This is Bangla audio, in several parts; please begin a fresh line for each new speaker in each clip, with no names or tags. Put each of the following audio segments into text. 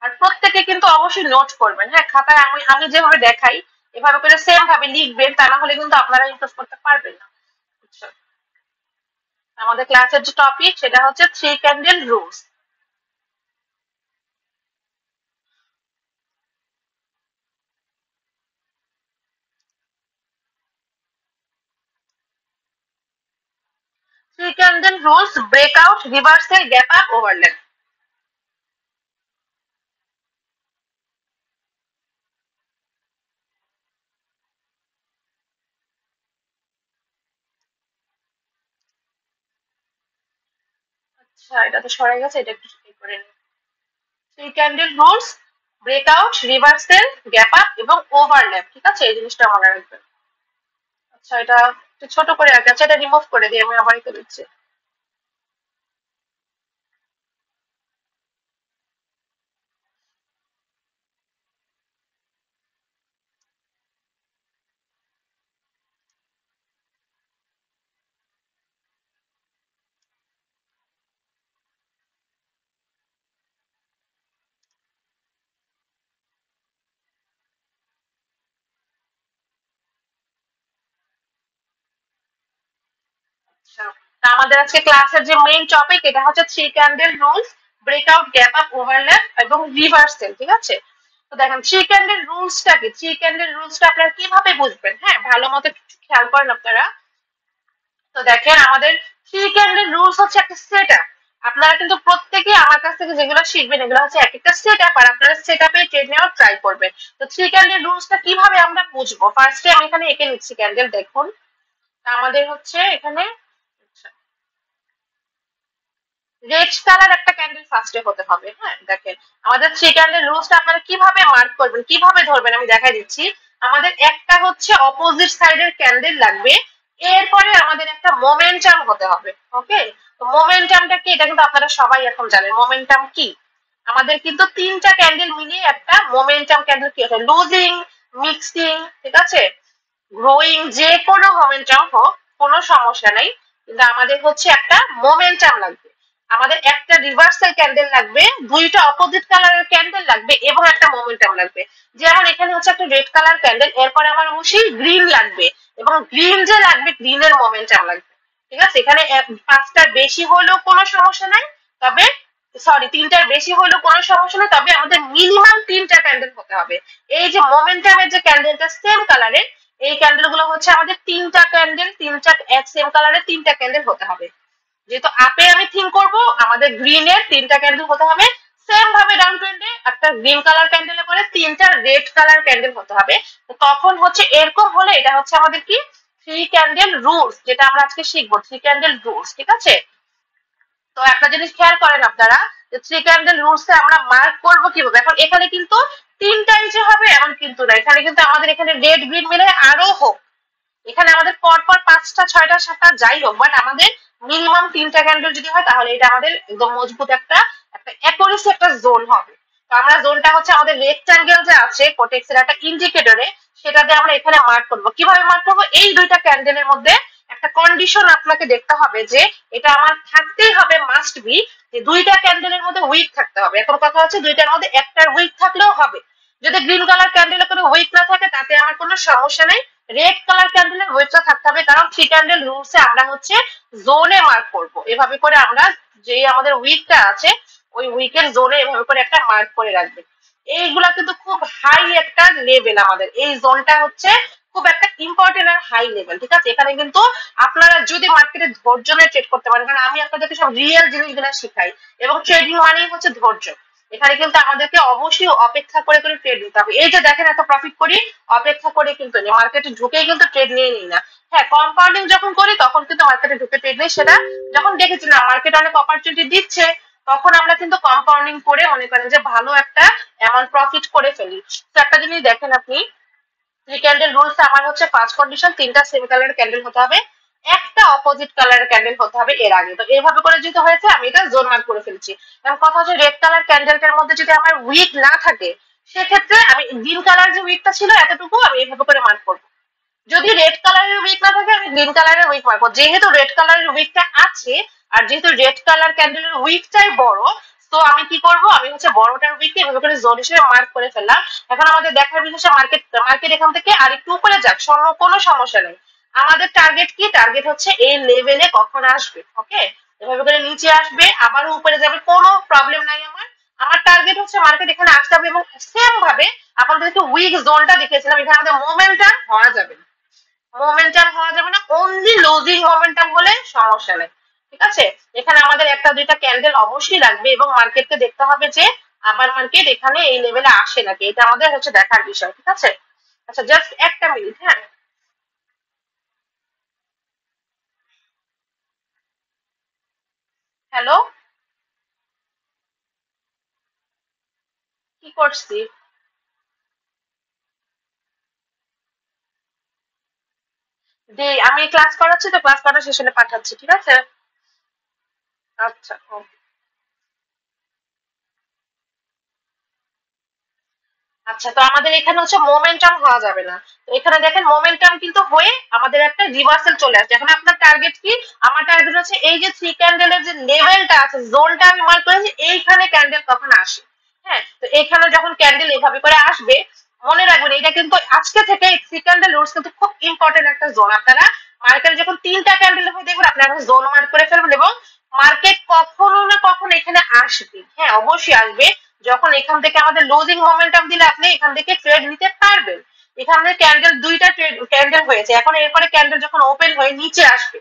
আর প্রত্যেকে কিন্তু অবশ্যই নোট করবেন, হ্যাঁ খাতায় আমি আমি যেভাবে দেখাই এভাবে করে সেম ভাবে লিখবেন, তা না হলে কিন্তু আপনারা ইমপ্রেস করতে পারবেন না, বুঝছো? আমাদের ক্লাসের যে টপিক সেটা হচ্ছে three candle rules. Three candle rules: breakout, reversal, gap up, overlap. আচ্ছা এটা তো সরে গেছে, এটা একটু ঠিক করে নিই। Three candle rules: breakout, reversal, gap up এবং ওভারল্যাপ। ঠিক আছে, এই জিনিসটা মনে রাখবেন। আচ্ছা এটা একটু ছোট করে আঁকা, আচ্ছা এটা রিমুভ করে দিই, আমি আবার এঁকে দিচ্ছি। আচ্ছা, তা আমাদের আজকে ক্লাসের যে মেইন টপিক এটা হচ্ছে three candle rules: breakout, gap up, overlap এবং রিভার্সাল। ঠিক আছে, তো দেখেন থ্রি ক্যান্ডেল রুলসটা কি, থ্রি ক্যান্ডেল রুলসটা আপনারা কিভাবে বুঝবেন, হ্যাঁ ভালো মতো একটু খেয়াল করেন আপনারা। তো দেখেন আমাদের থ্রি ক্যান্ডেল রুলস হচ্ছে একটা সেট আপ। আপনারা কিন্তু প্রত্যেকে আমার কাছ থেকে যেগুলো শিখবেন এগুলো হচ্ছে এক একটা সেট আপ, আর আপনারা সেট আপে ট্রেড নেওয়ার ট্রাই করবেন। তো থ্রি ক্যান্ডেল রুলসটা কিভাবে আমরা বুঝবো, ফার্স্টে আমি এখানে এঁকে নিচ্ছি ক্যান্ডেল, দেখুন আমাদের হচ্ছে এখানে রেড কালার একটা ক্যান্ডেল ফার্স্টে হতে হবে। হ্যাঁ দেখেন আমাদের থ্রি ক্যান্ডেল রুলসটা আপনারা কিভাবে মার্ক করবেন, কিভাবে ধরবেন আমি দেখাই দিচ্ছি। আমাদের একটা হচ্ছে অপোজিট সাইডের ক্যান্ডেল লাগবে, এরপরে আমাদের একটা মোমেন্টাম হতে হবে। ওকে, তো মোমেন্টামটা কি, এটা কিন্তু আপনারা সবাই এখন জানেন মোমেন্টাম কি। আমাদের কিন্তু তিনটা ক্যান্ডেল মিলিয়ে একটা মোমেন্টাম ক্যান্ডেল কি হয়, লুজিং, মিক্সিং, ঠিক আছে, গ্রোয়িং, যে কোনো মোমেন্টাম হোক কোনো সমস্যা নাই, কিন্তু আমাদের হচ্ছে একটা মোমেন্টাম লাগবে। আমাদের একটা রিভার্সাল ক্যান্ডেল লাগবে, দুইটা অপোজিট কালারের ক্যান্ডেল লাগবে এবং একটা মোমেন্টাম লাগবে। যেমন এখানে হচ্ছে একটা রেড কালার ক্যান্ডেল, এরপরে আমার অবশ্যই গ্রিন লাগবে এবং গ্রিন যে লাগবে গ্রিনের মোমেন্টাম লাগবে। ঠিক আছে, এখানে পাঁচটার বেশি হলেও কোনো সমস্যা নাই, তবে সরি তিনটার বেশি হলেও কোনো সমস্যা নেই, তবে আমাদের মিনিমাম তিনটা ক্যান্ডেল হতে হবে। এই যে মোমেন্টামের যে ক্যান্ডেলটা সেম কালারের, এই ক্যান্ডেল গুলো হচ্ছে আমাদের তিনটা ক্যান্ডেল, তিনটা এক সেম কালারের তিনটা ক্যান্ডেল হতে হবে। যেহেতু আপে আমি থিঙ্ক করব, আমাদের গ্রিনের তিনটা ক্যান্ডেল হতে হবে, সেম ভাবে ডাউন ট্রেন্ডে একটা গ্রিন কালার ক্যান্ডেলে পরে তিনটা রেড কালার ক্যান্ডেল হতে হবে। তো তখন হচ্ছে এরকম হলে এটা হচ্ছে আমাদের কি থ্রি ক্যান্ডেল রুলস, যেটা আমরা আজকে শিখবো থ্রি ক্যান্ডেল রুলস। ঠিক আছে, তো একটা জিনিস খেয়াল করেন আপনারা, যে থ্রি ক্যান্ডেল রুলসে আমরা মার্ক করবো কিভাবে। এখন এখানে কিন্তু তিনটাই যে হবে এমন কিন্তু না, এখানে কিন্তু আমাদের এখানে রেড গ্রিন মিলে আরো হোক, এখানে আমাদের পরপর পাঁচটা ছয়টা সাতটা যাই হোক, বাট আমাদের মিনিমাম তিনটা ক্যান্ডেল যদি হয় তাহলে এটা আমাদের একদম মজবুত একটা একটা অ্যাকুরেসি একটা জোন হবে। তো আমরা জোনটা হচ্ছে আমাদের রেক্ট্যাঙ্গেল যে আছে কোটেক্স এর একটা ইন্ডিকেটরে, সেটা দিয়ে আমরা এখানে মার্ক করবো। কিভাবে মার্ক করবো, এই দুইটা ক্যান্ডেলের মধ্যে একটা কন্ডিশন আপনাকে দেখতে হবে যে এটা আমার থাকতেই হবে, মাস্ট বি, যে দুইটা ক্যান্ডেলের মধ্যে উইক থাকতে হবে। এখন কথা হচ্ছে দুইটার মধ্যে একটার উইক থাকলেও হবে, যদি গ্রিন কালার ক্যান্ডেলে কোনো উইক না থাকে তাতে আমার কোনো সমস্যা নেই, রেড কালার ক্যান্ডেলের ওয়েটটা থাকতে হবে, কারণ থ্রি ক্যান্ডেল রুলসে আমরা হচ্ছে জোনে মার্ক করব। এভাবে করে আমরা যে আমাদের উইকটা আছে ওই উইকের জোনে এভাবে করে একটা মার্ক করে রাখবে। এইগুলা কিন্তু খুব হাই একটা লেভেল, আমাদের এই জোনটা হচ্ছে খুব একটা ইম্পর্টেন্ট আর হাই লেভেল। ঠিক আছে, এখানে কিন্তু আপনারা যদি মার্কেটে ধৈর্য নিয়ে ট্রেড করতে পারেন, কারণ আমি আপনাদেরকে সব রিয়েল জিনিসগুলো শিখাই এবং ট্রেডিং মানেই হচ্ছে ধৈর্য। এখানে কিন্তু আমাদেরকে অবশ্যই অপেক্ষা করে করে ট্রেড নিতে হবে। এই যে দেখেন এত প্রফিট করি, অপেক্ষা করে কিন্তু নেই, মার্কেটে ঢুকেই কিন্তু ট্রেড নিয়ে নিই না। হ্যাঁ কম্পাউন্ডিং যখন করি তখন কিন্তু মার্কেটে ঢুকে ট্রেড নেই, সেটা যখন দেখেছি না মার্কেট অনেক অপরচুনিটি দিচ্ছে তখন আমরা কিন্তু কম্পাউন্ডিং করে মনে করেন যে ভালো একটা অ্যামাউন্ট প্রফিট করে ফেলি। তো একটা জিনিস দেখেন আপনি, থ্রি ক্যান্ডেল রুলস আমার হচ্ছে ফার্স্ট কন্ডিশন তিনটা সেম কালারের ক্যান্ডেল হতে হবে, একটা অপোজিট কালারের ক্যান্ডেল হতে হবে এর আগে। তো এইভাবে করে যেহেতু হয়েছে আমি এটা জোন মার্ক করে ফেলছি। এখন কথা হচ্ছে রেড কালার ক্যান্ডেলটার মধ্যে যদি আমার উইক না থাকে সেক্ষেত্রে আমি গ্রিন কালার যে উইকটা ছিল এতটুকু আমি এইভাবে করে মার্ক করবো। যদি রেড কালারের উইক না থাকে আমি গ্রিন কালারের উইক মারবো। যেহেতু রেড কালারের উইকটা আছে আর যেহেতু রেড কালার ক্যান্ডেলের উইকটাই বড়, তো সো আমি কি করব, আমি হচ্ছে বড়টার উইককে এভাবে করে জোন হিসেবে মার্ক করে ফেললাম। এখন আমাদের দেখার বিষয় মার্কেট মার্কেট এখান থেকে আরেকটু উপরে যাক, কোনো সমস্যা নেই। আমাদের টার্গেট কি, টার্গেট হচ্ছে এই লেভেলে কখন আসবে। ওকে, এভাবে করে নিচে আসবে আবারও উপরে যাবে, কোনো প্রবলেম নাই আমার। আমার টার্গেট হচ্ছে মার্কেট এখানে আসতে হবে। এবং সেম ভাবে আপনাদেরকে উইক জোনটা দেখেছিলাম, এখানে আমাদের মোমেন্টাম হওয়া যাবে না, মোমেন্টাম হওয়া যাবে না, অনলি লুজিং মোমেন্টাম হলে সমস্যা নেই। ঠিক আছে, এখানে আমাদের একটা দুইটা ক্যান্ডেল অবশ্যই লাগবে এবং মার্কেটকে দেখতে হবে যে আবার মার্কেট এখানে এই লেভেলে আসে নাকি, এটা আমাদের হচ্ছে দেখার বিষয়। ঠিক আছে, আচ্ছা জাস্ট একটা মিনিট। হ্যাঁ, হ্যালো, কি করছি? যে আমি ক্লাস করাচ্ছি তো, ক্লাস করা শেষ হলে পাঠাচ্ছি। ঠিক আছে, আচ্ছা। আচ্ছা, তো আমাদের এখানে হচ্ছে মোমেন্টাম হওয়া যাবে না। তো এখানে দেখেন মোমেন্টাম কিন্তু হয়ে আমাদের একটা রিভার্সাল চলে আসছে। এখন আপনার টার্গেট কি? আমার টার্গেট হচ্ছে এই যে থ্রি ক্যান্ডেলের যে লেভেলটা আছে, জোনটা আমি মার্ক করেছি, এইখানে ক্যান্ডেল কখন আসে। হ্যাঁ, তো এখানে যখন ক্যান্ডেল এভাবে করে আসবে, মনে রাখবেন এটা কিন্তু আজকে থেকে থ্রি ক্যান্ডেল রুলস কিন্তু খুব ইম্পর্টেন্ট একটা জোন। আপনারা মার্কেটে যখন তিনটা ক্যান্ডেল হয়ে দেখবেন, আপনারা জোন মার্ক করে ফেলবেন এবং মার্কেট কখনো না কখনো এখানে আসবে। হ্যাঁ, অবশ্যই আসবে। যখন এখান থেকে আমাদের লুজিং মোমেন্টাম দিলে আপনি এখান থেকে ট্রেড নিতে পারবেন। এখানে ক্যান্ডেল দুইটা ট্রেড ক্যান্ডেল হয়েছে, এখন এরপরে ক্যান্ডেল যখন ওপেন হয়ে নিচে আসবে,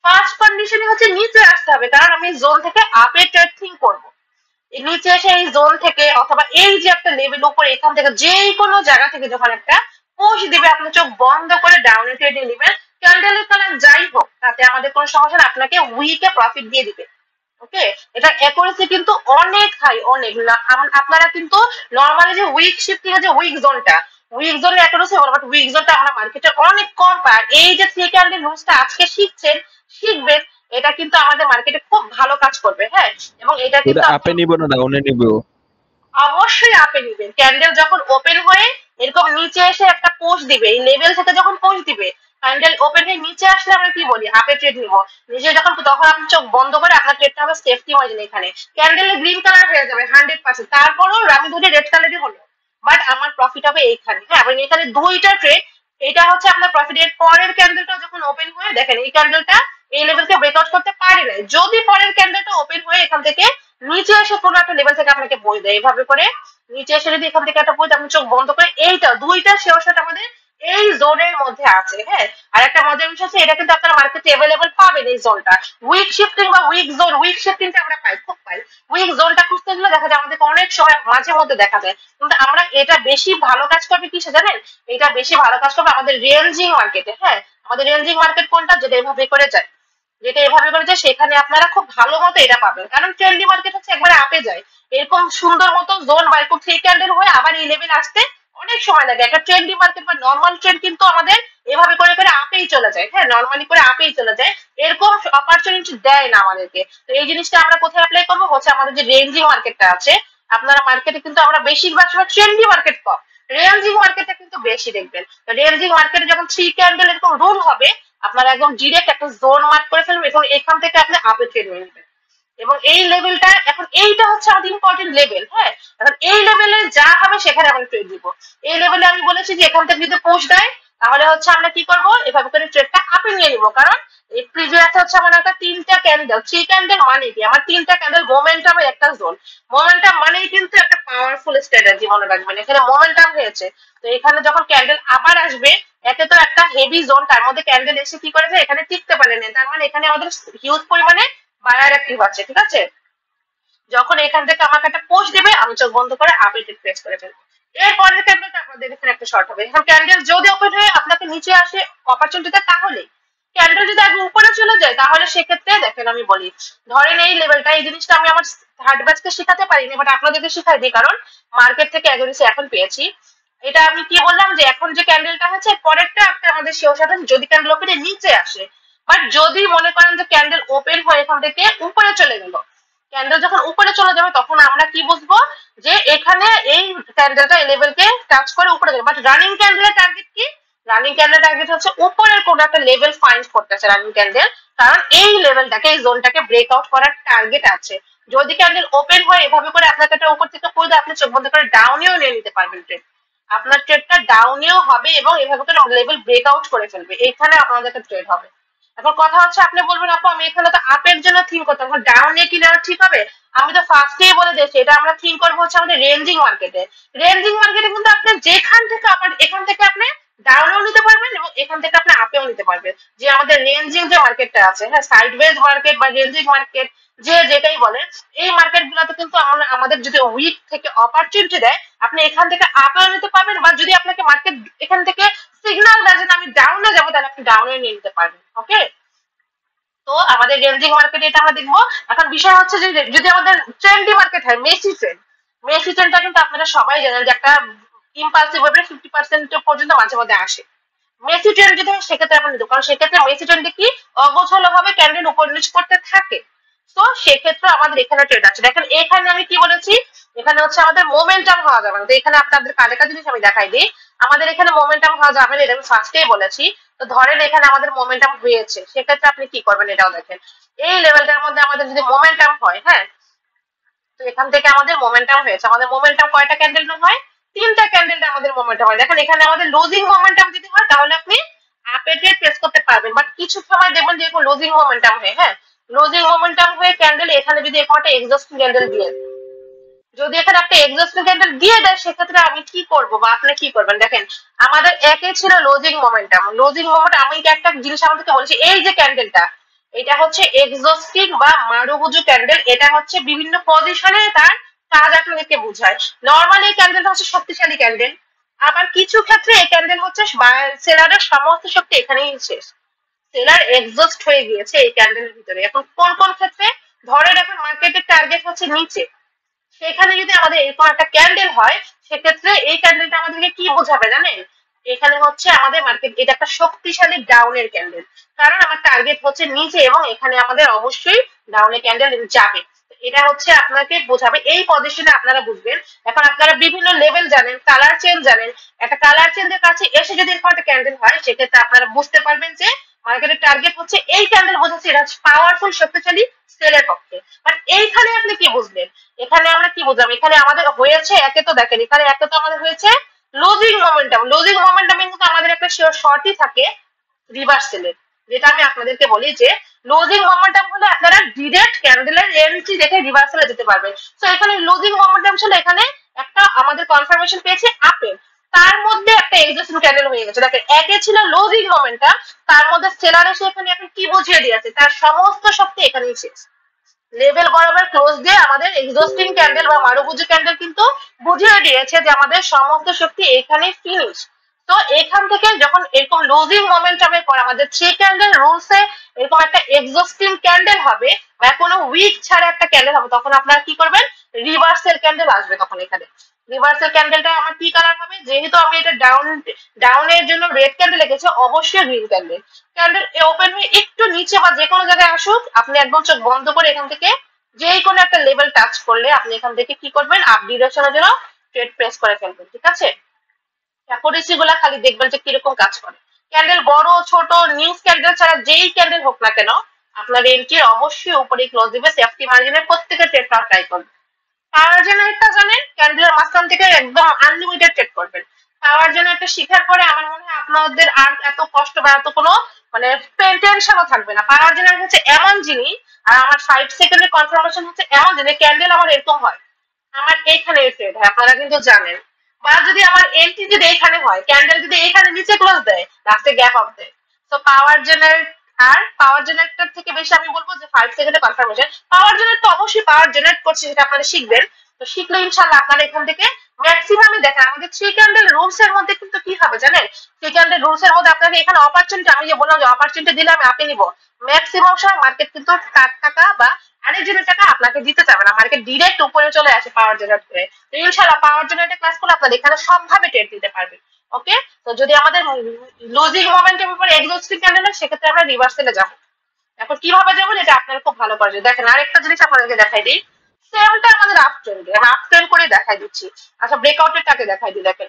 ফার্স্ট কন্ডিশনে হচ্ছে নিচে আসতে হবে, কারণ আমি জোন থেকে আপে ট্রেড থিঙ্ক করবো। এই নিচে এসে এই জোন থেকে অথবা এই যে একটা লেভেল উপরে, এখান থেকে যে কোনো জায়গা থেকে যখন একটা পুশ দিবে, আপনি চোখ বন্ধ করে ডাউনে ট্রেড নিয়ে নেবেন। ক্যান্ডেলের কালার যাই হোক তাতে আমাদের কোনো সমস্যা না, আপনাকে উইকে প্রফিট দিয়ে দিবে। ওকে, এটা অ্যাকুরেসি কিন্তু অনেক হাই, অনেক আপনারা কিন্তু নরমালি যে উইক শিফটিং এর যে উইক জোনের অ্যাকুরেসি হলো, বাট উইক জোনটা আমরা মার্কেটে অনেক কম পাই। এই যে থ্রি ক্যান্ডেল রুলসটা আজকে শিখবেন, এটা কিন্তু আমাদের মার্কেটে খুব ভালো কাজ করবে। হ্যাঁ, এবং এটা
ওটা
কিন্তু
আপে নিব না ডাউনে নিব?
অবশ্যই আপে নিবেন। ক্যান্ডেল যখন ওপেন হয়ে এরকম নিচে এসে একটা পোস্ট দিবে, এই লেভেল থেকে যখন পোস্ট দিবে, ক্যান্ডেল ওপেন হয়ে নিচে আসলে আমরা কি বলি, আপে ট্রেড নিব। নিচে যখন, তখন আপনি চোখ বন্ধ করে আপনার ট্রেডটা হবে সেফটি মার্জিন। এখানে ক্যান্ডেল গ্রিন কালার হয়ে যাবে 100%, তারপরেও আমি ধরি রেড কালারই হলো, বাট আমার প্রফিট হবে এইখানে। হ্যাঁ, এবং এখানে দুইটা ট্রেড, এটা হচ্ছে আপনার প্রফিট। এর পরের ক্যান্ডেলটা যখন ওপেন হয়ে দেখেন এই ক্যান্ডেলটা এই লেভেলকে ব্রেকআউট করতে পারে নাই, যদি পরের ক্যান্ডেলটা ওপেন হয়ে এখান থেকে নিচে এসে কোনো একটা লেভেল থেকে আপনাকে বই দেয়, এভাবে করে নিচে এসে যদি এখান থেকে একটা বই, আপনি চোখ বন্ধ করে এইটা দুইটা শেয়ার সাথে আমাদের এই জোনের মধ্যে আছে। হ্যাঁ, আর একটা মজার বিষয় আছে, এটা কিন্তু আপনারা মার্কেটে অ্যাভেলেবল পাবেন এই জোনটা। উইক শিফটিং বা উইক শিফটিংটা আমরা পাই, খুব পাই। উইক জোনটা খুঁজতে গেলে দেখা যায় আমাদেরকে অনেক সময় মাঝে মধ্যে দেখা যায়, কিন্তু আমরা এটা বেশি ভালো কাজ করবে কিসে জানেন? এটা বেশি ভালো কাজ করবে আমাদের রেঞ্জিং মার্কেটে। হ্যাঁ, আমাদের রেঞ্জিং মার্কেট কোনটা, যেটা এভাবে করে যায়, যেটা এভাবে করে যায়, সেখানে আপনারা খুব ভালো মতো এটা পাবেন। কারণ ট্রেন্ডি মার্কেট হচ্ছে একবারে আপে যায়, এরকম সুন্দর মতো জোন বা এরকম থ্রি ক্যান্ডেল হয়ে আবার এই লেভেল আসতে অনেক সময় লাগে। একটা ট্রেন্ডি মার্কেট বা নর্মাল ট্রেন্ড কিন্তু আমাদের এভাবে করে করে আপেই চলে যায়। হ্যাঁ, নর্মালি করে আপেই চলে যায়, এরকম অপরচুনিটি দেয় না আমাদেরকে। তো এই জিনিসটা আমরা কোথায় অ্যাপ্লাই করবো, হচ্ছে আমাদের যে রেঞ্জিং মার্কেটটা আছে। আপনারা মার্কেটে কিন্তু আমরা বেশিরভাগ সময় ট্রেন্ডি মার্কেট কম, রেঞ্জিং মার্কেটটা কিন্তু বেশি দেখবেন। রেঞ্জিং মার্কেটে যখন থ্রি ক্যান্ডেল এরকম রুল হবে, আপনারা একদম ডিরেক্ট একটা জোন মার্ক করে ফেলবেন এবং এখান থেকে আপনি আপে ট্রেড নিয়ে নেবেন। এবং এই লেভেলটা, এখন এইটা হচ্ছে আমাদের ইম্পর্টেন্ট লেভেল। হ্যাঁ, এখন এই লেভেলে যা হবে সেখানে আমরা ট্রেড দিব। এই লেভেলে আমি বলেছি যে এখান থেকে যদি পোস্ট দেয়, তাহলে হচ্ছে আমরা কি করব, এভাবে করে ট্রেডটা আপে নিয়ে নিব। কারণ এই প্রিভিয়াস হচ্ছে আমার একটা তিনটা ক্যান্ডেল, থ্রি ক্যান্ডেল মানে কি, আমার তিনটা ক্যান্ডেল মোমেন্টামের একটা জোন। মোমেন্টাম মানেই কিন্তু একটা পাওয়ারফুল স্ট্র্যাটেজি, মনে রাখবেন এখানে মোমেন্টাম হয়েছে। তো এখানে যখন ক্যান্ডেল আবার আসবে, একে তো একটা হেভি জোন, তার মধ্যে ক্যান্ডেল এসে কি করেছে, এখানে টিকতে পারে না, তার মানে এখানে আমাদের হিউজ পরিমাণে বায়ার অ্যাক্টিভ আছে। ঠিক আছে, যখন এখান থেকে আমাকে একটা পোস্ট দিবে, আমি চোখ বন্ধ করে আপডেট প্রেস করে ফেলবো। এর পরের ক্যান্ডেলটা আপনাদের এখানে একটা শর্ট হবে। এখন ক্যান্ডেল যদি ওপেন হয়ে আপনাকে নিচে আসে অপরচুনিটিতে, তাহলে ক্যান্ডেল যদি আগে উপরে চলে যায়, তাহলে সেক্ষেত্রে দেখেন আমি বলি, ধরেন এই লেভেলটা, এই জিনিসটা আমি আমার থার্ড ব্যাচকে শেখাতে পারিনি, বাট আপনাদেরকে শিখাই দিই, কারণ মার্কেট থেকে অ্যাকুরেসি এখন পেয়েছি। এটা আমি কি বললাম যে এখন যে ক্যান্ডেলটা হচ্ছে পরেরটা একটা আমাদের শিওর সাথে, যদি ক্যান্ডেল ওপেনে নিচে আসে, বাট যদি মনে করেন যে ক্যান্ডেল ওপেন হয়ে এখান থেকে উপরে চলে গেল, ক্যান্ডেল যখন উপরে চলে যাবে, তখন আমরা কি বুঝবো, যে এখানে এই ক্যান্ডেলটা এই লেভেলকে টাচ করে উপরে যাবে। বাট রানিং ক্যান্ডেলের টার্গেট কি, রানিং ক্যান্ডেল টার্গেট হচ্ছে উপরের কোন একটা লেভেল ফাইন্ড করতেছে রানিং ক্যান্ডেল, কারণ এই লেভেলটাকে, এই জোনটাকে ব্রেকআউট করার টার্গেট আছে। যদি ক্যান্ডেল ওপেন হয় এভাবে করে আপনাকে একটা উপর থেকে পড়লে আপনি চোখ বন্ধ করে ডাউনেও নিয়ে নিতে পারবেন ট্রেড। আপনার ট্রেডটা ডাউনেও হবে এবং এভাবে করে লেভেল ব্রেকআউট করে ফেলবে, এখানে আপনাদের একটা ট্রেড হবে। এখন কথা হচ্ছে আপনি বলবেন আপু আমি এখানে তো আপের জন্য থিঙ্ক করতাম, ডাউনে কি নেওয়া ঠিক হবে? আমি তো ফার্স্টেই বলে দিয়েছি এটা আমরা থিঙ্ক করবো হচ্ছে আমাদের রেঞ্জিং মার্কেটে। রেঞ্জিং মার্কেটে কিন্তু আপনি যেখান থেকে আপনার এখান থেকে আপনি ডাউনেও নিতে পারবেন এবং এখান থেকে আপনি আপেও নিতে পারবেন। যে আমাদের রেঞ্জিং যে মার্কেটটা আছে, হ্যাঁ সাইডওয়েজ মার্কেট বা রেঞ্জিং মার্কেট যে যেটাই বলে, এই মার্কেট গুলোতে কিন্তু আমাদের যদি উইক থেকে অপরচুনিটি দেয় আপনি এখান থেকে আপেও নিতে পারবেন, বা যদি আপনাকে মার্কেট এখান থেকে সিগন্যাল দেয় যে আমি ডাউনে যাবো তাহলে আপনি ডাউনে নিয়ে নিতে পারবেন। ওকে, তো আমাদের রেঞ্জিং মার্কেটে এটা আমরা দেখবো। এখন বিষয় হচ্ছে যে যদি আমাদের ট্রেন্ডি মার্কেট হয়, মেসি ট্রেন্ড, মেসি ট্রেন্ডটা কিন্তু আপনারা সবাই জানেন যে একটা ইম্পালসিভ ভাবে 50% পর্যন্ত মাঝে মধ্যে আসে। মেসি ট্রেন্ড যদি হয় সেক্ষেত্রে আপনি নিতে, কারণ সেক্ষেত্রে মেসি ট্রেন্ডে কি অগোছালো ভাবে ক্যান্ডেল উপর নিচ করতে থাকে। তো সেক্ষেত্রে আমাদের এখানে ট্রেড আছে। দেখেন এখানে আমি কি বলেছি, এখানে হচ্ছে আমাদের মোমেন্টাম হওয়া যাবে না। তো এখানে আপনাদের কারেক্ট জিনিস আমি দেখাই দিই, আমাদের এখানে মোমেন্টাম হওয়া যাবে না, এটা আমি ফার্স্টেই বলেছি। তো ধরেন এখানে আমাদের মোমেন্টাম হয়েছে, সেক্ষেত্রে আপনি কি করবেন এটাও দেখেন। এই লেভেলটার মধ্যে আমাদের যদি মোমেন্টাম হয়, হ্যাঁ তো এখান থেকে আমাদের মোমেন্টাম হয়েছে, আমাদের মোমেন্টাম কয়টা ক্যান্ডেল হয়? 3টা ক্যান্ডেলটা আমাদের মোমেন্টাম হয়। দেখেন এখানে আমাদের লুজিং মোমেন্টাম যদি হয় তাহলে আপনি আপে ট্রেড প্রেস করতে পারবেন, বাট কিছু সময় দেখবেন যে লুজিং মোমেন্টাম হয়, হ্যাঁ লুজিং মোমেন্টাম হয়ে ক্যান্ডেল এখানে যদি একটা এক্সস্টিং ক্যান্ডেল দিয়ে, যদি এখানে একটা এক্সস্টিং ক্যান্ডেল দিয়ে দেয় সেক্ষেত্রে আমি কি করব বা আপনি কি করবেন? দেখেন আমাদের একে ছিল লুজিং মোমেন্টাম, লুজিং মোমেন্ট আমি একটা জিনিস আমাদেরকে বলেছি, এই যে ক্যান্ডেলটা এটা হচ্ছে এক্সস্টিং বা মারুগুজু ক্যান্ডেল, এটা হচ্ছে বিভিন্ন পজিশনে তার কাজ আপনাদেরকে বোঝায়। নরমালি এই ক্যান্ডেলটা হচ্ছে শক্তিশালী ক্যান্ডেল, আবার কিছু ক্ষেত্রে এই ক্যান্ডেল হচ্ছে সেলারের সমস্ত শক্তি এখানেই শেষ, সেলার এক্সস্ট হয়ে গিয়েছে এই ক্যান্ডেলের ভিতরে। এখন কোন কোন ক্ষেত্রে, ধরেন এখন মার্কেটের টার্গেট হচ্ছে নিচে, সেখানে যদি আমাদের এরকম একটা ক্যান্ডেল হয় সেক্ষেত্রে এই ক্যান্ডেলটা আমাদেরকে কি বোঝাবে জানেন? এখানে হচ্ছে আমাদের মার্কেট এটা একটা শক্তিশালী ডাউনের ক্যান্ডেল, কারণ আমার টার্গেট হচ্ছে নিচে এবং এখানে আমাদের অবশ্যই ডাউনের ক্যান্ডেল যাবে। এটা হচ্ছে আপনাকে বোঝাবে, এই পজিশনে আপনারা বুঝবেন। এখন আপনারা বিভিন্ন লেভেল জানেন, কালার চেঞ্জ জানেন, একটা কালার চেঞ্জের কাছে এসে যদি এরকম একটা ক্যান্ডেল হয় সেক্ষেত্রে আপনারা বুঝতে পারবেন যে মার্কেটের টার্গেট হচ্ছে এই ক্যান্ডেল বোঝাচ্ছে এটা পাওয়ারফুল শক্তিশালী সেলের পক্ষে। বাট এইখানে আপনি কি বুঝলেন, এখানে আমরা কি বুঝলাম, এখানে আমাদের হয়েছে একে, তো দেখেন এখানে একে তো আমাদের হয়েছে লুজিং মোমেন্টাম, লুজিং মোমেন্টাম কিন্তু আমাদের একটা শর্টই থাকে রিভার্সেলের, যেটা আমি আপনাদেরকে বলি যে লুজিং মোমেন্টাম হলে আপনারা ডিরেক্ট ক্যান্ডেলের এন্ট্রি দেখে রিভার্সালে যেতে পারবেন। তো এখানে লুজিং মোমেন্টাম ছিল, এখানে একটা আমাদের কনফার্মেশন পেয়েছে আপের, তার মধ্যে একটা এক্সিস্টিং ক্যান্ডেল হয়ে গেছে। দেখেন একে ছিল লুজিং মোমেন্টাম, তার মধ্যে সেলার এসে এখানে এখন কি বুঝিয়ে দিয়েছে, তার সমস্ত শক্তি এখানেই শেষ, লেভেল বরাবর ক্লোজ দিয়ে আমাদের এক্সস্টিং ক্যান্ডেল বা মারুগুজু ক্যান্ডেল কিন্তু বুঝিয়ে দিয়েছে যে আমাদের সমস্ত শক্তি এখানে ফিনিশ। তো এখান থেকে যখন এরকম লুজিং মোমেন্টামের পর আমাদের 3 ক্যান্ডেল রুলসে এরকম একটা এক্সস্টিং ক্যান্ডেল হবে বা কোনো উইক ছাড়া একটা ক্যান্ডেল হবে, তখন আপনারা কি করবেন? রিভার্সাল ক্যান্ডেল আসবে তখন এখানে। রিভার্সাল ক্যান্ডেলটা আমার কি কালার হবে, যেহেতু আমি এটা ডাউনের জন্য রেড ক্যান্ডেল লিখেছি, অবশ্যই গ্রিন ক্যান্ডেল। ক্যান্ডেল ওপেন হয়ে একটু নিচে বা যে কোনো জায়গায় আসুক, আপনি একদম চোখ বন্ধ করে এখান থেকে যে কোনো একটা লেভেল টাচ করলে আপনি এখান থেকে কি করবেন? আপ ডিরেকশনের জন্য ট্রেড প্রেস করে ফেলবেন, ঠিক আছে? অ্যাকুরেসি গুলা খালি দেখবেন যে কিরকম কাজ করে। ক্যান্ডেল বড় ছোট নিউজ ক্যান্ডেল ছাড়া যেই ক্যান্ডেল হোক না কেন আপনার এন্ট্রি অবশ্যই উপরে ক্লোজ দিবে, সেফটি মার্জিনের প্রত্যেকের ট্রেড করা ট্রাই করবেন। পাওয়ার জেনারেটটা জানেন, ক্যান্ডেলের মাঝখান থেকে একদম আনলিমিটেড ট্রেড করবেন। পাওয়ার জেনারেটর শিখার পরে আমার মনে হয় আপনাদের আর এত কষ্ট বা এত কোনো মানে টেনশনও থাকবে না। পাওয়ার জেনারেটর হচ্ছে এমন জিনিস, আর আমার 5 সেকেন্ডের কনফার্মেশন হচ্ছে এমন জিনিস, ক্যান্ডেল আমার এরকম হয়, আমার এইখানে ট্রেড হয়, আপনারা কিন্তু জানেন। বা যদি আমার এন্ট্রি যদি এইখানে হয়, ক্যান্ডেল যদি এইখানে নিচে ক্লোজ দেয়, লাস্টে গ্যাপ আপ দেয়। তো পাওয়ার জেনারেট আর পাওয়ার জেনারেটর থেকে বেশি আমি বলবো যে 5 সেকেন্ডের কনফার্মেশন। পাওয়ার জেনারেট তো অবশ্যই পাওয়ার জেনারেট করছে, সেটা আপনারা শিখবেন। তো শিখলে ইনশাআল্লাহ আপনারা এখান থেকে ম্যাক্সিমামই দেখেন আমাদের 3 ক্যান্ডেল রুলস এর মধ্যে কিন্তু কি হবে জানেন, 3 ক্যান্ডেল রুলস এর মধ্যে আপনাকে এখানে অপরচুনিটি, আমি যে বললাম যে অপরচুনিটি দিলে আমি আপে নিব, ম্যাক্সিমাম সময় মার্কেট কিন্তু 4 টাকা বা আরেকজনের টাকা আপনাকে দিতে চাবে না, মার্কেট ডিরেক্ট উপরে চলে আসে পাওয়ার জেনারেট করে। তো ইনশাআল্লাহ পাওয়ার জেনারেটর ক্লাস করলে আপনারা এখানে সবভাবে ট্রেড দিতে পারবেন। ওকে, তো যদি আমাদের লুজিং মোমেন্টের উপরে এক্সস্টিং ক্যান্ডেল হয় সেক্ষেত্রে আমরা রিভার্সালে যাব। এখন কিভাবে যাবেন এটা আপনারা খুব ভালো করে দেখেন। আরেকটা জিনিস আপনাদেরকে দেখাই দিই, সেমটা আমাদের আপ ট্রেন্ড, আমি আপ ট্রেন্ড করে দেখাই দিচ্ছি। আচ্ছা ব্রেকআউটের টাকে দেখাই দিই। দেখেন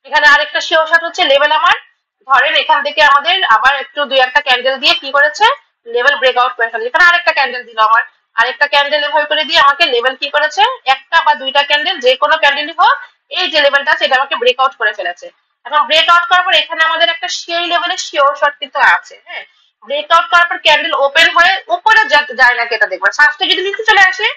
এখানে আরেকটা শিওর শট হচ্ছে লেভেল, আমার ধরেন এখান থেকে আমাদের আবার একটু 2 একটা ক্যান্ডেল দিয়ে কি করেছে, লেভেল ব্রেকআউট করে ফেলে। এখানে আরেকটা ক্যান্ডেল দিল আমার, আরেকটা ক্যান্ডেল এভাবে করে দিয়ে আমাকে লেভেল কি করেছে, একটা বা দুইটা ক্যান্ডেল যে কোনো ক্যান্ডেলই হোক, এই যে লেভেলটা আছে এটা আমাকে ব্রেকআউট করে ফেলেছে। এখন ব্রেকআউট করার পর এখানে আমাদের একটা সেই লেভেলের শিওর শর্ট কিন্তু আছে, হ্যাঁ। ব্রেকআউট করার পর ক্যান্ডেল ওপেন হয়ে উপরে যায় নাকি এটা দেখবেন। ফার্স্টে যদি নিচে চলে আসে,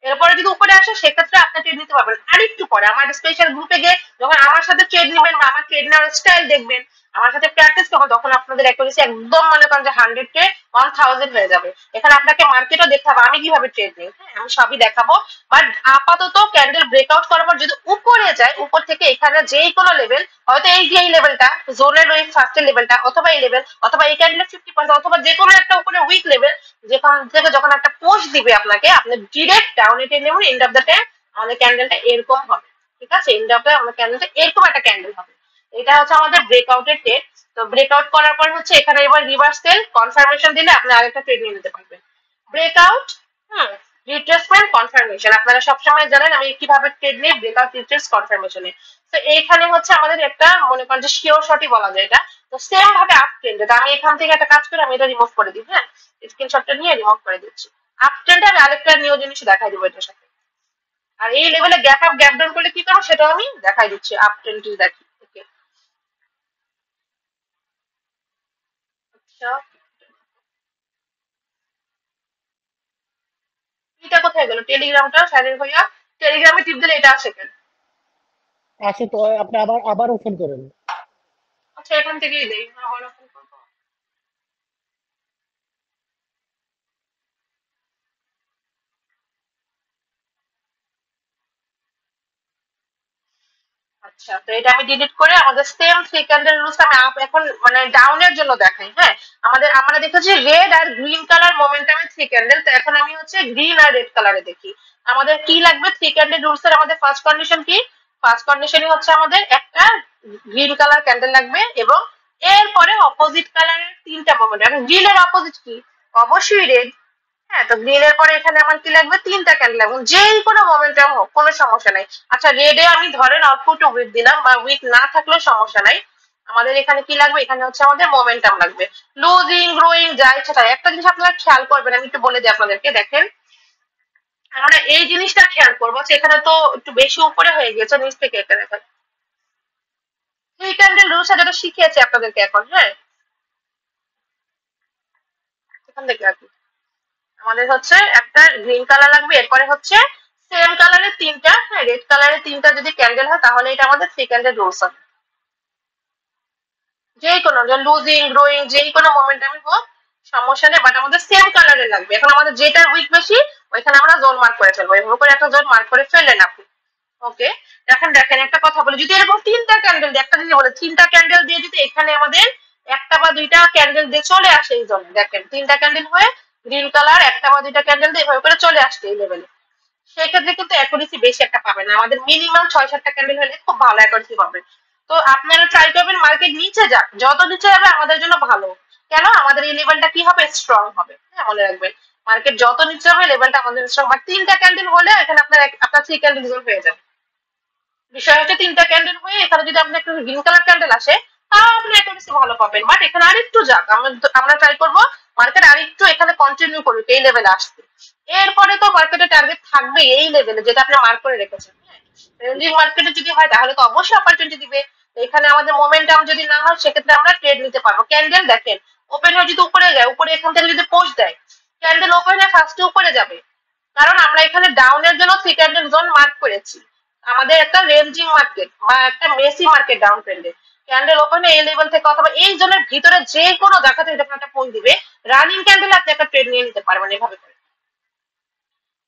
এরপরে যদি উপরে আসে, সেক্ষেত্রে আপনি ট্রেড নিতে পারবেন। আর একটু পরে আমার স্পেশাল গ্রুপে গিয়ে যখন আমার সাথে ট্রেড নেবেন বা আমার ট্রেড নেওয়ার স্টাইল দেখবেন, আমার সাথে প্র্যাকটিস করবেন, তখন আপনাদের অ্যাকুরেসি একদম মনে করেন যে 100 কে 1000 হয়ে যাবে। এখানে আপনাকে মার্কেটও দেখতে হবে আমি কিভাবে ট্রেড নিই, হ্যাঁ আমি সবই দেখাবো। বাট আপাতত ক্যান্ডেল ব্রেকআউট করার পর যদি উপরে যায়, উপর থেকে এখানে যেই কোনো লেভেল, হয়তো এই যে এই লেভেলটা জোনের ওই ফার্স্টের লেভেলটা, অথবা এই লেভেল, অথবা এই ক্যান্ডেলের 50%, অথবা যে কোনো একটা উপরে উইক লেভেল, যেখান থেকে যখন একটা পোস্ট দিবে আপনাকে, আপনি ডিরেক্ট ডাউনে টেনে নেবেন। এন্ড অফ দ্য টাইম আমাদের ক্যান্ডেলটা এরকম হবে, ঠিক আছে। এন্ড অফ দ্য আমাদের ক্যান্ডেলটা এরকম একটা ক্যান্ডেল হবে। এটা হচ্ছে আমাদের ব্রেকআউটের ট্রেড। তো ব্রেকআউট করার পর হচ্ছে এখানে এবার রিভার্স সেল কনফার্মেশন দিলে আপনি আরেকটা ট্রেড নিয়ে নিতে পারবেন। ব্রেকআউট, রিট্রেসমেন্ট, কনফার্মেশন, আপনারা সবসময় জানেন আমি কিভাবে ট্রেড নিই, ব্রেকআউট, রিট্রেস, কনফার্মেশনে। তো এইখানে হচ্ছে আমাদের একটা মনে করেন যে শিওর শটই বলা যায় এটা। তো সেম ভাবে আপ ট্রেন্ডে, তো আমি এখান থেকে একটা কাজ করে আমি এটা রিমুভ করে দিই, হ্যাঁ স্ক্রিনশটটা নিয়ে রিমুভ করে দিচ্ছি। আপ ট্রেন্ডে আমি আরেকটা নিউ জিনিস দেখাই দিব এটার সাথে। আর এই লেভেলে গ্যাপ আপ গ্যাপ ডাউন করলে কি করবো সেটাও আমি দেখাই দিচ্ছি। আপ ট্রেন্ড দেখি, ওকে। আচ্ছা, এটা কোথায় গেল টেলিগ্রামটা শারীর ভাইয়া? টেলিগ্রামে টিপ দিলে এটা আসে কেন?
আসে তো, আপনি আবার ওপেন করেন।
আচ্ছা, এখান থেকেই দেই, আবার open করবো। আচ্ছা, তো এটা আমি ডিলিট করে আমাদের সেম সেকেন্ডের রুলস আমি আপ এখন মানে ডাউনের জন্য দেখাই, হ্যাঁ। আমরা দেখেছি রেড আর গ্রিন কালার মোমেন্টামে থ্রি ক্যান্ডেল, তো এখন আমি হচ্ছে গ্রিন আর রেড কালারে দেখি আমাদের কি লাগবে। থ্রি ক্যান্ডেল রুলস এর আমাদের ফার্স্ট কন্ডিশন কি? ফার্স্ট কন্ডিশনই হচ্ছে আমাদের একটা গ্রিন কালার ক্যান্ডেল লাগবে, এবং এরপরে অপোজিট কালারের তিনটা মোমেন্ট। এখন গ্রিন এর অপোজিট কি? অবশ্যই রেড। হ্যাঁ, তো গ্রিন এর পরে এখানে আমার কি লাগবে? তিনটা ক্যান্ডেল লাগবে, যেই কোনো মোমেন্টাম হোক, কোনো সমস্যা নাই। আচ্ছা, রেডে আমি ধরেন আউটপুট উইক দিলাম, বা উইক না থাকলেও সমস্যা নাই। আমাদের এখানে কি লাগবে? এখানে হচ্ছে আমাদের মোমেন্টাম লাগবে, লুজিং গ্রোয়িং যা ইচ্ছা তাই। একটা জিনিস আপনারা খেয়াল করবেন, আমি একটু বলে দিই আপনাদেরকে, দেখেন আমরা এই জিনিসটা খেয়াল করবো যে এখানে তো একটু বেশি উপরে হয়ে গেছে, নিচ থেকে এটা দেখেন থ্রি ক্যান্ডেল রুলস যেটা শিখিয়েছি আপনাদেরকে এখন, হ্যাঁ এখান থেকে আর কি। আমাদের হচ্ছে একটা গ্রিন কালার লাগবে, এরপরে হচ্ছে সেম কালারের তিনটা, হ্যাঁ রেড কালারের তিনটা যদি ক্যান্ডেল হয় তাহলে এটা আমাদের থ্রি ক্যান্ডেল রোলস হবে। যে কোনো লুজিং গ্রোয়িং যে কোনো মোমেন্টামে হোক সমস্যা নেই, বাট আমাদের সেম কালারের লাগবে। এখন আমাদের যেটা উইক বেশি ওইখানে আমরা জোন মার্ক করে ফেলবো, এভাবে করে একটা জোন মার্ক করে ফেললেন আপনি। ওকে, এখন দেখেন একটা কথা বলি, যদি এরকম তিনটা ক্যান্ডেল দিয়ে, একটা জিনিস বলে তিনটা ক্যান্ডেল দিয়ে যদি এখানে আমাদের একটা বা দুইটা ক্যান্ডেল দিয়ে চলে আসে এই জন্য, দেখেন তিনটা ক্যান্ডেল হয়ে গ্রিন কালার একটা বা দুইটা ক্যান্ডেল দিয়ে এভাবে করে চলে আসছে এই লেভেলে, সেক্ষেত্রে কিন্তু অ্যাকুরেসি বেশি একটা পাবে না। আমাদের মিনিমাম 6-7টা ক্যান্ডেল হলে খুব ভালো অ্যাকুরেসি পাবে। তো আপনারা ট্রাই করবেন মার্কেট নিচে যাক, যত নিচে যাবে আমাদের জন্য ভালো। কেন? আমাদের এই লেভেলটা কি হবে? স্ট্রং হবে, হ্যাঁ মনে রাখবেন। মার্কেট যত নিচে হবে লেভেলটা আমাদের স্ট্রং, বাট তিনটা ক্যান্ডেল হলে এখানে আপনার থ্রি ক্যান্ডেল হয়ে যাবে। বিষয় হচ্ছে তিনটা ক্যান্ডেল হয়ে এখানে যদি আপনার একটা গ্রিন কালার ক্যান্ডেল আসে, তাও আপনি একটা বেশি ভালো পাবেন। বাট এখানে আরেকটু যাক, আমরা ট্রাই করবো মার্কেট আরেকটু এখানে কন্টিনিউ করুক এই লেভেলে আসতে। এরপরে তো মার্কেটের টার্গেট থাকবে এই লেভেলে যেটা আপনি মার্ক করে রেখেছেন। রেঞ্জিং মার্কেটে যদি হয় তাহলে তো অবশ্যই অপরচুনিটি দিবে। তো এখানে আমাদের মোমেন্টাম যদি না হয় সেক্ষেত্রে আমরা ট্রেড নিতে পারবো। ক্যান্ডেল দেখেন ওপেন হয়ে যদি উপরে যায়, উপরে এখান থেকে যদি পোস্ট দেয়, ক্যান্ডেল ওপেন হয়ে ফার্স্টে উপরে যাবে, কারণ আমরা এখানে ডাউনের জন্য থ্রি ক্যান্ডেল জোন মার্ক করেছি। আমাদের একটা রেঞ্জিং মার্কেট বা একটা মেসি মার্কেট ডাউন ট্রেন্ডে ক্যান্ডেল ওপেনে এই লেভেল থেকে অথবা এই জোনের ভিতরে যে কোনো জায়গা থেকে যখন একটা পোস্ট দিবে, রানিং ক্যান্ডেল আপনি একটা ট্রেড নিয়ে নিতে পারবেন এভাবে করে।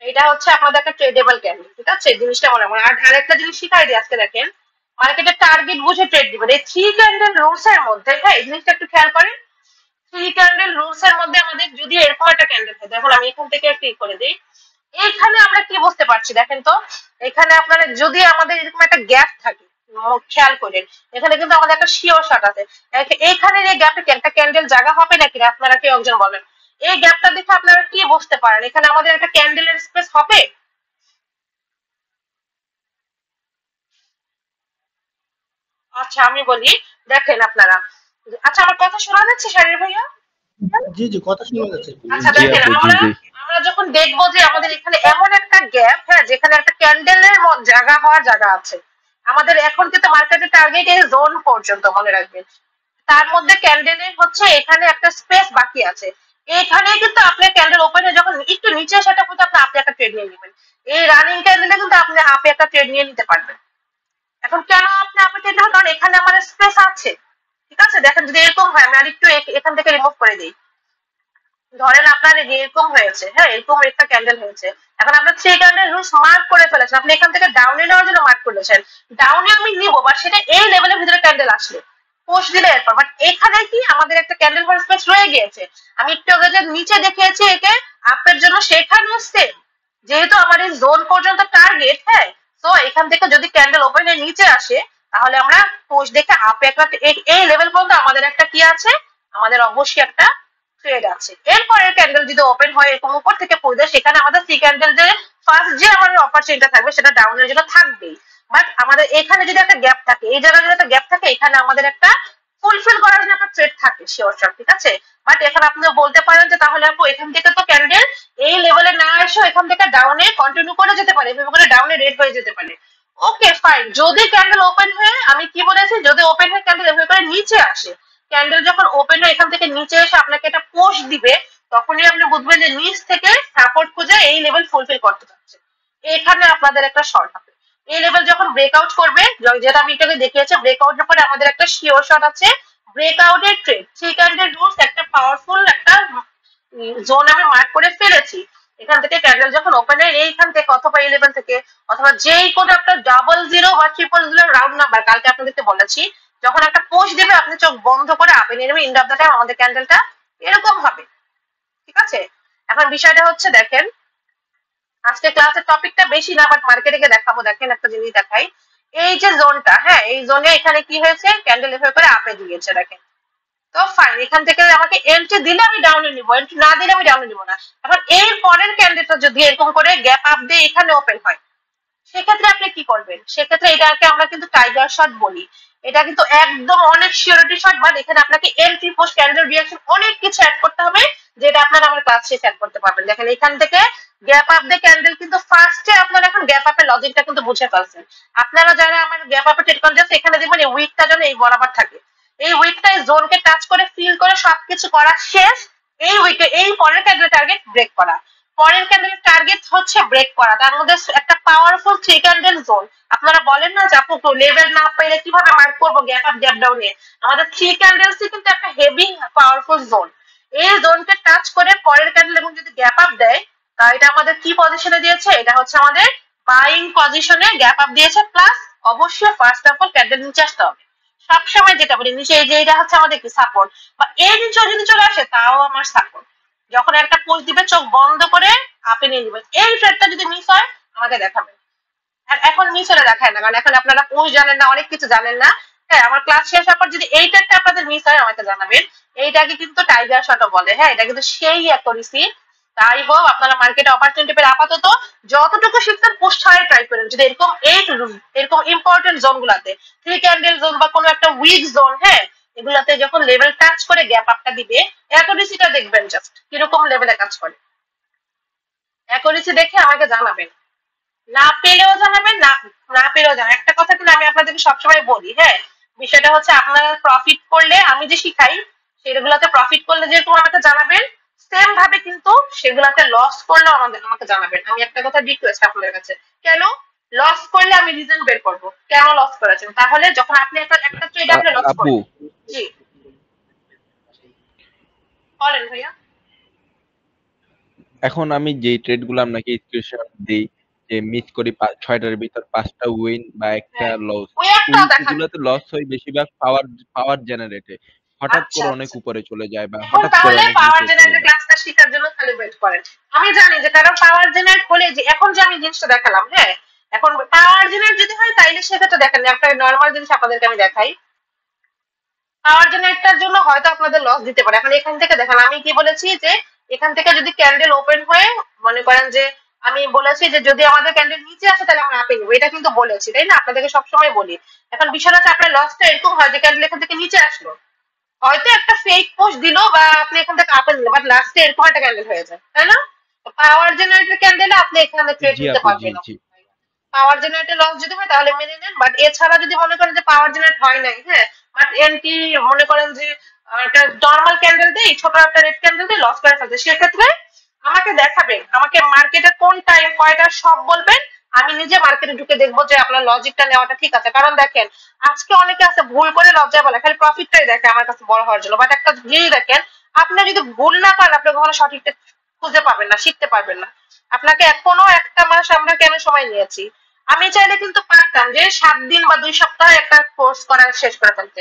এটা হচ্ছে আপনাদের একটা ট্রেডেবল ক্যান্ডেল, ঠিক আছে, জিনিসটা মনে হয়। আর আরেকটা জিনিস শিখাই দিই আজকে, দেখেন মার্কেটের টার্গেট বুঝে ট্রেড দিবেন এই থ্রি ক্যান্ডেল রুলস এর মধ্যে, হ্যাঁ এই জিনিসটা একটু খেয়াল করেন। থ্রি ক্যান্ডেল রুলস এর মধ্যে আমাদের যদি এরকম একটা ক্যান্ডেল হয়, দেখুন আমি এখান থেকে ক্লিক করে দিই, এইখানে আমরা কি বুঝতে পারছি দেখেন তো, এখানে আপনারা যদি আমাদের এরকম একটা গ্যাপ থাকে, খেয়াল করেন এখানে কিন্তু আমাদের একটা শিওর শট আছে। এইখানে এই গ্যাপে একটা ক্যান্ডেল জায়গা হবে নাকি আপনারা কেউ একজন বলেন। এই গ্যাপটা দেখে আপনারা কি বুঝতে পারেন এখানে আমাদের একটা ক্যান্ডেলের স্পেস হবে? আচ্ছা আমি বলি, দেখেন আপনারা, আচ্ছা আমার কথা শোনা যাচ্ছে শারীর ভাইয়া?
জি জি, কথা শোনা যাচ্ছে।
আচ্ছা
জি
দেখেন,
আপু, জি
আমরা
জি।
আমরা যখন দেখবো যে আমাদের এখানে এমন একটা গ্যাপ, হ্যাঁ, যেখানে একটা ক্যান্ডেলের জায়গা হওয়ার জায়গা আছে। আমাদের এখন কিন্তু মার্কেটের টার্গেট এই জোন পর্যন্ত, মনে রাখবেন। তার মধ্যে ক্যান্ডেলের হচ্ছে এখানে একটা স্পেস বাকি আছে। এখানে কিন্তু আপনি ক্যান্ডেল ওপেনে যখন একটু নিচে সেটা কিন্তু আপনি একটা ট্রেড নিয়ে নেবেন। এই রানিং ক্যান্ডেলে কিন্তু আপনি একটা ট্রেড নিয়ে নিতে পারবেন। এখন কেন আপনি ট্রেড নেবেন? কারণ এখানে আমার স্পেস আছে। ঠিক আছে, দেখেন যদি এরকম হয়, আমি আরেকটু এখান থেকে রিমুভ করে দিই। ধরেন আপনার এরকম হয়েছে, হ্যাঁ, এরকম একটা ক্যান্ডেল হয়েছে। এখন আপনার থ্রি ক্যান্ডেল রুলস মার্ক করে ফেলেছেন, আপনি এখান থেকে ডাউনে নেওয়ার জন্য মার্ক করেছেন। ডাউনে আমি নিব, বা সেটা এই লেভেলের ভিতরে ক্যান্ডেল আসলে পোস্ট দিলে এরপর, বাট এখানে কি আমাদের একটা ক্যান্ডেল ফর স্পেস রয়ে গিয়েছে। আমি একটু আগে যে নিচে দেখিয়েছি একে আপের জন্য, সেখানেও সেম। যেহেতু আমার এই জোন পর্যন্ত টার্গেট, হ্যাঁ, তো এখান থেকে যদি ক্যান্ডেল ওপেনের নিচে আসে, তাহলে আমরা পোস্ট দেখে আপে একটা এই লেভেল পর্যন্ত আমাদের একটা কি আছে, আমাদের অবশ্যই একটা ট্রেড আছে। এরপরের ক্যান্ডেল যদি ওপেন হয় এরকম উপর থেকে পড়ে, সেখানে আমাদের সি ক্যান্ডেল যে ফার্স্ট যে আমাদের অপরচুনিটি থাকবে সেটা ডাউনের জন্য থাকবেই। বাট আমাদের এখানে যদি একটা গ্যাপ থাকে, এই জায়গায় যদি একটা গ্যাপ থাকে, এখানে আমাদের একটা ফুলফিল করার জন্য একটা ট্রেড থাকে শিওর শট, ঠিক আছে। বাট এখন আপনি বলতে পারেন যে তাহলে আপু এখান থেকে তো ক্যান্ডেল এই লেভেলে না এসে এখান থেকে ডাউনে কন্টিনিউ করে যেতে পারে, এভাবে করে ডাউনে রেড হয়ে যেতে পারে। ওকে ফাইন, যদি ক্যান্ডেল ওপেন হয়ে, আমি কি বলেছি, যদি ওপেন হয়ে ক্যান্ডেল এভাবে করে নিচে আসে, ক্যান্ডেল যখন ওপেন হয়ে এখান থেকে নিচে এসে আপনাকে একটা পোস্ট দিবে, তখনই আপনি বুঝবেন যে নিচ থেকে সাপোর্ট খুঁজে এই লেভেল ফুলফিল করতে চাচ্ছে। এখানে আপনাদের একটা শর্ট হবে। এই লেভেল যখন ব্রেকআউট করবে, যেটা আমি এটাকে দেখিয়েছি, ব্রেকআউটের পরে আমাদের একটা শিওর শট আছে ব্রেকআউটের ট্রেড। থ্রি ক্যান্ডেল রুলস একটা পাওয়ারফুল একটা জোন আমি মার্ক করে ফেলেছি। এখান থেকে ক্যান্ডেল যখন ওপেন হয় এইখান থেকে অথবা এই লেভেল থেকে, অথবা যেই কোনো একটা 00 বা 000 রাউন্ড নাম্বার কালকে আপনাদেরকে বলেছি, যখন একটা পোস্ট দিবে আপনি চোখ বন্ধ করে আপনি নিয়ে নেবেন। ইন্ড অফ দ্য টাইম আমাদের ক্যান্ডেলটা এরকম হবে, ঠিক আছে। এখন বিষয়টা হচ্ছে দেখেন, আজকে ক্লাসের টপিকটা বেশি না, বাট মার্কেটে গিয়ে দেখাবো। দেখেন একটা জিনিস দেখাই, এই যে জোনটা, হ্যাঁ, এই জোনে এখানে কি হয়েছে, ক্যান্ডেল এভাবে করে আপে দিয়েছে, দেখেন। তো ফাইন, এখান থেকে আমাকে এন্ট্রি দিলে আমি ডাউনে নিব, এন্ট্রি না দিলে আমি ডাউনে নিব না। এখন এর পরের ক্যান্ডেলটা যদি এরকম করে গ্যাপ আপ দিয়ে এখানে ওপেন হয়, সেক্ষেত্রে আপনি কি করবেন? সেক্ষেত্রে এটাকে আমরা কিন্তু টাইগার শট বলি। এটা কিন্তু একদম অনেক সিওরিটি শট, বাট এখানে আপনাকে এন্ট্রি পোস্ট ক্যান্ডেল রিঅ্যাকশন অনেক কিছু অ্যাড করতে হবে, যেটা আপনারা আমার ক্লাস শেষে অ্যাড করতে পারবেন। দেখেন এখান থেকে গ্যাপ আপ দিয়ে ক্যান্ডেল কিন্তু ফার্স্টে আপনারা এখন গ্যাপ আপের লজিকটা কিন্তু বুঝে ফেলছেন। আপনারা যারা আমার গ্যাপ আপে ট্রেড করেন, জাস্ট এখানে দেখবেন এই উইকটা যেন এই বরাবর থাকে। এই উইকটা এই জোনকে টাচ করে ফিল করে সবকিছু করা শেষ। এই উইকে এই পরের ক্যান্ডেল টার্গেট ব্রেক করা, পরের ক্যান্ডেলের টার্গেট হচ্ছে ব্রেক করা, তার মধ্যে একটা পাওয়ারফুল থ্রি ক্যান্ডেল জোন। আপনারা বলেন না যে আপু লেভেল না পেলে কিভাবে মার্ক করবো গ্যাপ আপ গ্যাপ ডাউনে, আমাদের থ্রি ক্যান্ডেলস কিন্তু একটা হেভি পাওয়ারফুল জোন। এই জোনকে টাচ করে পরের ক্যান্ডেল এবং যদি গ্যাপ আপ দেয়, এটা আমাদের কি পজিশনে দিয়েছে, এটা হচ্ছে আমাদের বাইং পজিশনে গ্যাপ আপ দিয়েছে। প্লাস অবশ্যই ফার্স্ট অফ অল ক্যান্ডেল নিচে আসতে হবে। সবসময় যেটা বলি, নিচে এই যে এটা হচ্ছে আমাদের কি সাপোর্ট, বা এর নিচে যদি চলে আসে তাও আমার সাপোর্ট। যখন একটা পোস্ট দিবে চোখ বন্ধ করে আপনি নিয়ে নেবেন। এই ট্রেডটা যদি মিস হয় আমাকে দেখাবেন। আর এখন মিস হলে দেখায় না, কারণ এখন আপনারা পোস্ট জানেন না, অনেক কিছু জানেন না। হ্যাঁ, আমার ক্লাস শেষ হওয়ার পর যদি এই ট্রেডটা আপনাদের মিস হয় আমাকে জানাবেন। এইটাকে কিন্তু টাইগার শটও বলে, হ্যাঁ, এটা কিন্তু সেই অ্যাকুরেসি। তাই হোক আপনারা মার্কেটে অপরচুনিটি পেয়ে আপাতত যতটুকু শিখতেন পোস্ট ছাড়াই ট্রাই করেন। যদি এরকম এরকম ইম্পর্টেন্ট জোন গুলাতে, থ্রি ক্যান্ডেল জোন বা কোনো একটা উইক জোন, হ্যাঁ, এগুলাতে যখন লেভেল টাচ করে গ্যাপ আপটা দিবে, অ্যাকুরেসিটা দেখবেন জাস্ট কিরকম লেভেলে কাজ করে। অ্যাকুরেসি দেখে আমাকে জানাবেন, না পেলেও জানাবেন, না না পেলেও জানাবেন। একটা কথা কিন্তু আমি আপনাদেরকে সবসময় বলি, হ্যাঁ, বিষয়টা হচ্ছে আপনারা প্রফিট করলে, আমি যে শিখাই সেগুলোতে প্রফিট করলে যেরকম আমাকে জানাবেন, সেম ভাবে কিন্তু সেগুলাতে লস করলেও আমাকে জানাবেন। আমি একটা কথা রিকোয়েস্ট আপনাদের কাছে, কেন লস করলে আমি রিজন বের করবো কেন লস করেছেন। তাহলে যখন আপনি একটা ট্রেড আপনি লস
আপু,
করেন, জি বলেন ভাইয়া।
এখন আমি যে ট্রেড গুলো আপনাকে স্ক্রিনশট দিই, যে মিস করি 6টার ভিতর 5টা উইন বা একটা
হ্যাঁ,
লস,
ওই
ওই
একটাও দেখান।
ওগুলোতে লস হয় বেশিরভাগ পাওয়ার পাওয়ার জেনারেটে। হঠাৎ
আচ্ছা
করে অনেক
আচ্ছা,
উপরে চলে যায় বা
এখন
হঠাৎ করে
তাহলে
অনেক
পাওয়ার
নিচে চলে
জেনারেটর
যায়।
ক্লাসটা শেখার জন্য খালি ওয়েট করেন। আমি জানি যে কারণ পাওয়ার জেনারেট হলে যে এখন যে আমি জিনিসটা দেখালাম, হ্যাঁ, এখন পাওয়ার জেনারেট যদি হয় তাইলে সেক্ষেত্রে দেখেন একটা নর্মাল জিনিস আপনাদেরকে আমি দেখাই। পাওয়ার জেনারেটর জন্য হয়তো আপনাদের লস দিতে পারে। এখন এখান থেকে দেখেন আমি কি বলেছি, যে এখান থেকে যদি ক্যান্ডেল ওপেন হয়ে মনে করেন যে আমি বলেছি যে যদি আমাদের ক্যান্ডেল নিচে আসে তাহলে আমরা আপে নিবো, এটা কিন্তু বলেছি, তাই না? আপনাদেরকে সবসময় বলি। এখন বিষয়টা হচ্ছে আপনার লসটা এরকম হয় যে ক্যান্ডেল এখান থেকে নিচে আসলো, হয়তো একটা ফেক পোস্ট দিলো বা আপনি এখান থেকে আপেল দিল, বাট লাস্টে এরকম একটা ক্যান্ডেল হয়ে যায়, তাই না? পাওয়ার জেনারেটর ক্যান্ডেলে আপনি এখানে ট্রেড
জি
নিতে
আপু, জি
পারবেন না।
জি।
পাওয়ার জেনারেটর লস যদি হয় তাহলে মেনে নেন, বাট এছাড়া যদি মনে করেন যে পাওয়ার জেনারেট হয় নাই, হ্যাঁ, বাট এনটি মনে করেন যে একটা নর্মাল ক্যান্ডেল দেই, ছোট একটা রেড ক্যান্ডেল দিয়ে লস করে ফেলছে, সেক্ষেত্রে আমাকে দেখাবেন, আমাকে মার্কেটে কোন টাইম কয়টা সব বলবেন, আমি নিজে মার্কেটে ঢুকে দেখবো যে আপনার লজিকটা নেওয়াটা ঠিক আছে। কারণ দেখেন, আজকে অনেকে আছে ভুল করে লজ্জা বলে, খালি প্রফিটটাই দেখে আমার কাছে বড় হওয়ার জন্য, বাট একটা জিনিস দেখেন, আপনি যদি ভুল না করেন আপনি কখনো সঠিকটা খুঁজে পাবেন না, শিখতে পারবেন না। আপনাকে এখনো একটা মাস আমরা কেন সময় নিয়েছি, আমি চাইলে কিন্তু পারতাম যে 7 দিন বা 2 সপ্তাহ একটা কোর্স করা শেষ করে ফেলতে।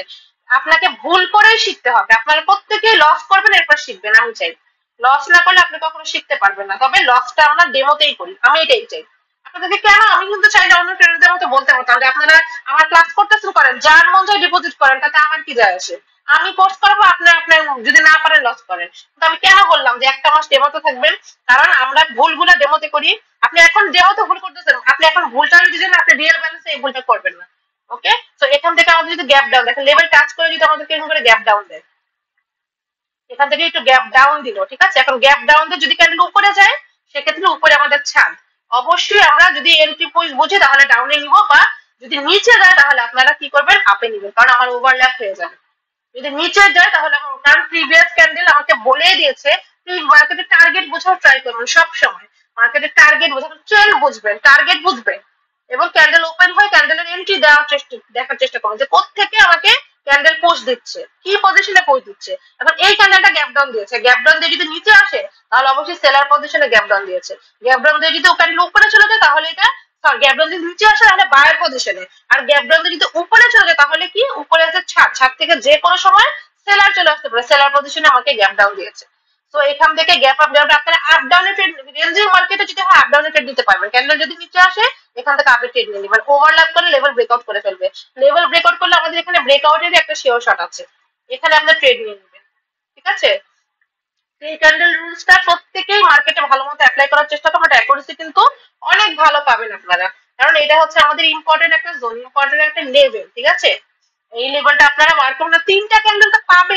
আপনাকে ভুল করেই শিখতে হবে, আপনারা প্রত্যেকেই লস করবেন এরপর শিখবেন, আমি চাই। লস না করলে আপনি কখনো শিখতে পারবেন না, তবে লসটা আমরা ডেমোতেই করি, আমি এটাই চাই। আপনাদেরকে কেন, আমি কিন্তু চাইলে অন্য ট্রেনারদের মতো বলতে পারতাম যে আপনারা আমার ক্লাস করতেছেন করেন, যার মন চাই ডিপোজিট করেন, তাতে আমার কি যায় আসে, আমি কোর্স করাবো, আপনার আপনার যদি না পারেন লস করেন। কিন্তু আমি কেন বললাম যে একটা মাস ডেমোতে থাকবেন, কারণ আমরা ভুলগুলো ডেমোতে করি। আপনি এখন ডেমোতে ভুল করতেছেন, আপনি এখন ভুলটা যদি জানেন আপনি রিয়েল ব্যালেন্সে এই ভুলটা করবেন না। ওকে, তো এখান থেকে আমাদের যদি গ্যাপ ডাউন দেখেন, লেভেল টাচ করে যদি আমাদেরকে এরকম করে গ্যাপ ডাউন দেয়, এখান থেকে একটু গ্যাপ ডাউন দিল, ঠিক আছে, এখন গ্যাপ ডাউন দিয়ে যদি ক্যান্ডেল উপরে যায়, সেক্ষেত্রে উপরে আমাদের ছাদ, অবশ্যই আমরা যদি এন্ট্রি পয়েন্ট বুঝি তাহলে ডাউনে নিব, বা যদি নিচে যায় তাহলে আপনারা কি করবেন, আপে নিবেন, কারণ আমার ওভারল্যাপ হয়ে যাবে। যদি নিচে যায় তাহলে আমার, কারণ প্রিভিয়াস ক্যান্ডেল আমাকে বলে দিয়েছে, তুই মার্কেটের টার্গেট বোঝার ট্রাই করবেন সব সময়, মার্কেটের টার্গেট বোঝার, ট্রেন্ড বুঝবেন, টার্গেট বুঝবেন, এবং ক্যান্ডেল ওপেন হয় ক্যান্ডেলের এন্ট্রি দেখার চেষ্টা করুন যে কোত্থেকে আমাকে ক্যান্ডেল পোস্ট দিচ্ছে, কি পজিশনে পোস্ট দিচ্ছে। এখন এই ক্যান্ডেলটা গ্যাপ ডাউন দিয়েছে, গ্যাপ ডাউন দিয়ে যদি নিচে আসে তাহলে অবশ্যই সেলার পজিশনে গ্যাপ ডাউন দিয়েছে। গ্যাপ ডাউন দিয়ে যদি ক্যান্ডেল উপরে চলে যায় তাহলে এটা, সরি, গ্যাপ ডাউন যদি নিচে আসে তাহলে বায়ার পজিশনে, আর গ্যাপ ডাউন দিয়ে যদি উপরে চলে যায় তাহলে কি, উপরে আছে ছাদ, ছাদ থেকে যে কোনো সময় সেলার চলে আসতে পারে, সেলার পজিশনে আমাকে গ্যাপ ডাউন দিয়েছে। তো এখান থেকে গ্যাপ আপ গ্যাপ আপনারা আপ ডাউনে ট্রেড, রেঞ্জিং মার্কেটে যদি হয় আপ ডাউনে ট্রেড দিতে পারবেন, ক্যান্ডেল যদি নিচে আসে এখান থেকে আপে ট্রেড নিয়ে নেবেন, ওভারল্যাপ করে লেভেল ব্রেকআউট করে ফেলবে। লেভেল ব্রেকআউট করলে আমাদের এখানে ব্রেকআউটের একটা শিওর শট আছে, এখানে আপনার ট্রেড নিয়ে নেবেন, ঠিক আছে। এই ক্যান্ডেল রুলসটা প্রত্যেকেই মার্কেটে ভালো মতো অ্যাপ্লাই করার চেষ্টা করবেন, অ্যাকুরেসি কিন্তু অনেক ভালো পাবেন আপনারা, কারণ এটা হচ্ছে আমাদের ইম্পর্টেন্ট একটা জোন, ইম্পর্টেন্ট একটা লেভেল, ঠিক আছে। এই লেভেলটা আপনারা মার্ক করুন না, 3টা ক্যান্ডেল তো পাবেন।